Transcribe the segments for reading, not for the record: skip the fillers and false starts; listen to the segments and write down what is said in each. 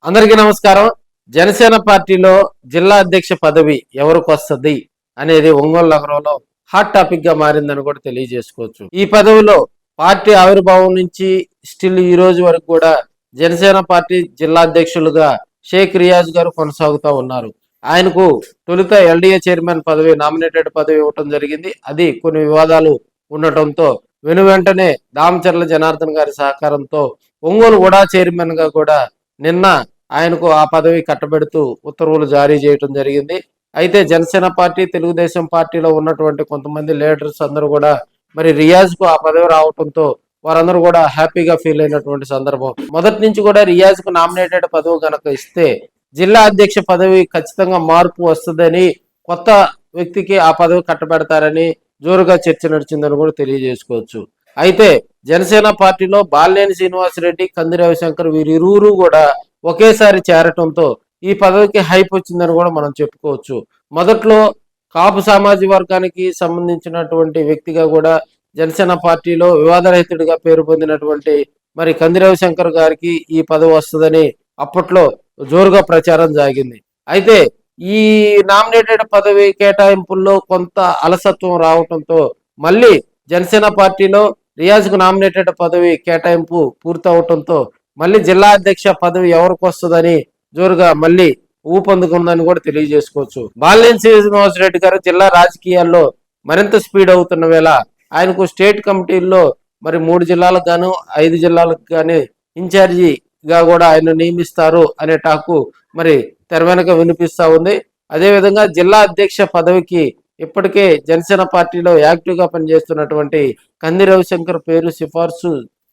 అందరికీ నమస్కారం. జనసేన పార్టీలో జిల్లా అధ్యక్ష పదవి ఎవరికి వస్తుంది అనేది ఒంగోలు నగరంలో హాట్ టాపిక్ గా మారిందని కూడా తెలియజేసుకోవచ్చు. ఈ పదవిలో పార్టీ ఆవిర్భావం నుంచి స్టిల్ ఈ రోజు వరకు కూడా జనసేన పార్టీ జిల్లా అధ్యక్షులుగా షేక్ రియాజ్ గారు కొనసాగుతూ ఉన్నారు. ఆయనకు తొలుత ఎల్డీఏ చైర్మన్ పదవి నామినేటెడ్ పదవి ఇవ్వటం జరిగింది. అది కొన్ని వివాదాలు ఉండటంతో వెంటనే దామచర్ల జనార్దన్ గారి సహకారంతో ఒంగోలు ఉడా చైర్మన్ గా కూడా నిన్న ఆయనకు ఆ పదవి కట్టబెడుతూ ఉత్తర్వులు జారీ చేయడం జరిగింది. అయితే జనసేన పార్టీ, తెలుగుదేశం పార్టీలో ఉన్నటువంటి కొంతమంది లీడర్స్ అందరూ కూడా మరి రియాజ్ కు ఆ పదవి రావడంతో వారందరూ కూడా హ్యాపీగా ఫీల్ అయినటువంటి సందర్భం. మొదటి నుంచి కూడా రియాజ్ కు నామినేటెడ్ పదవి కనుక ఇస్తే జిల్లా అధ్యక్ష పదవి ఖచ్చితంగా మార్పు వస్తుందని, కొత్త వ్యక్తికి ఆ పదవి కట్టబెడతారని జోరుగా చర్చ నడిచిందని కూడా తెలియజేసుకోవచ్చు. అయితే జనసేన పార్టీలో బాలినేని శ్రీనివాసరెడ్డి, కంది రవిశంకర్ వీరిరువురు కూడా ఒకేసారి చేరటంతో ఈ పదవికి హైప్ వచ్చిందని కూడా మనం చెప్పుకోవచ్చు. మొదట్లో కాపు సామాజిక వర్గానికి సంబంధించినటువంటి వ్యక్తిగా కూడా జనసేన పార్టీలో వివాదరహితుడిగా పేరు పొందినటువంటి మరి కంది రవిశంకర్ గారికి ఈ పదవి వస్తుందని అప్పట్లో జోరుగా ప్రచారం సాగింది. అయితే ఈ నామినేటెడ్ పదవి కేటాయింపుల్లో కొంత అలసత్వం రావటంతో మళ్ళీ జనసేన పార్టీలో రియాజ్ కు నామినేటెడ్ పదవి కేటాయింపు పూర్తవటంతో మళ్ళీ జిల్లా అధ్యక్ష పదవి ఎవరికి వస్తుందని జోరుగా మళ్ళీ ఊపందుకుందని కూడా తెలియజేసుకోవచ్చు. బాలినేని శ్రీనివాసరెడ్డి గారు జిల్లా రాజకీయాల్లో మరింత స్పీడ్ అవుతున్న వేళ ఆయనకు స్టేట్ కమిటీల్లో మరి 3 జిల్లాలకు గాను 5 జిల్లాలకు గాని ఇన్ఛార్జిగా కూడా ఆయన నియమిస్తారు అనే టాకు మరి తెర వెనక వినిపిస్తా ఉంది. అదేవిధంగా జిల్లా అధ్యక్ష పదవికి ఇప్పటికే జనసేన పార్టీలో యాక్టివ్ గా పనిచేస్తున్నటువంటి కంది రవిశంకర్ పేరు సిఫార్సు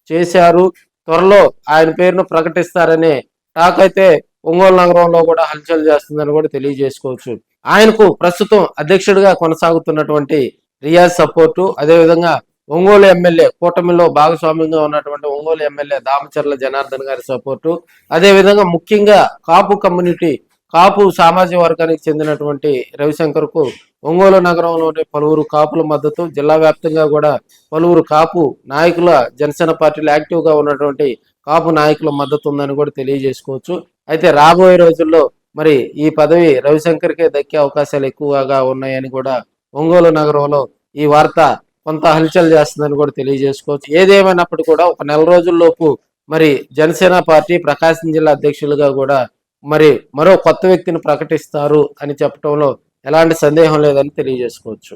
చేశారు. త్వరలో ఆయన పేరును ప్రకటిస్తారనే టాక్ అయితే ఒంగోలు నగరంలో కూడా హల్చల్ చేస్తుందని కూడా తెలియజేసుకోవచ్చు. ఆయనకు ప్రస్తుతం అధ్యక్షుడిగా కొనసాగుతున్నటువంటి రియాజ్ సపోర్టు, అదేవిధంగా ఒంగోలు ఎమ్మెల్యే కూటమిలో భాగస్వామ్యంగా ఉన్నటువంటి ఒంగోలు ఎమ్మెల్యే దామచర్ల జనార్దన్ గారి సపోర్టు, అదేవిధంగా ముఖ్యంగా కాపు కమ్యూనిటీ, కాపు సామాజిక వర్గానికి చెందినటువంటి రవిశంకర్ కు ఒంగోలు నగరంలోని పలువురు కాపుల మద్దతు, జిల్లా వ్యాప్తంగా కూడా పలువురు కాపు నాయకుల జనసేన పార్టీలో యాక్టివ్ గా ఉన్నటువంటి కాపు నాయకుల మద్దతు ఉందని కూడా తెలియజేసుకోవచ్చు. అయితే రాబోయే రోజుల్లో మరి ఈ పదవి రవిశంకర్కే దక్కే అవకాశాలు ఎక్కువగా ఉన్నాయని కూడా ఒంగోలు నగరంలో ఈ వార్త కొంత హల్చల్ చేస్తుందని కూడా తెలియజేసుకోవచ్చు. ఏదేమైనప్పటికీ కూడా ఒక నెల రోజుల్లోపు మరి జనసేన పార్టీ ప్రకాశం జిల్లా అధ్యక్షులుగా కూడా మరి మరో కొత్త వ్యక్తిని ప్రకటిస్తారు అని చెప్పడంలో ఎలాంటి సందేహం లేదని తెలియజేసుకోవచ్చు.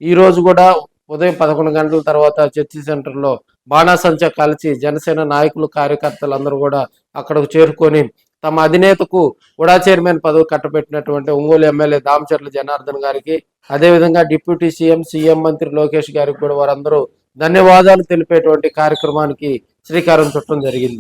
ఈ రోజు కూడా ఉదయం 11 గంటల తర్వాత చర్చి సెంటర్లో బాణాసంచా కాల్చి జనసేన నాయకులు, కార్యకర్తలు అందరూ కూడా అక్కడకు చేరుకొని తమ అధినేతకు ఉడా చైర్మన్ పదవి కట్టబెట్టినటువంటి ఒంగోలు ఎమ్మెల్యే దామచర్ల జనార్దన్ గారికి, అదేవిధంగా డిప్యూటీ సీఎం మంత్రి లోకేష్ గారికి కూడా వారందరూ ధన్యవాదాలు తెలిపేటువంటి కార్యక్రమానికి శ్రీకారం చుట్టడం జరిగింది.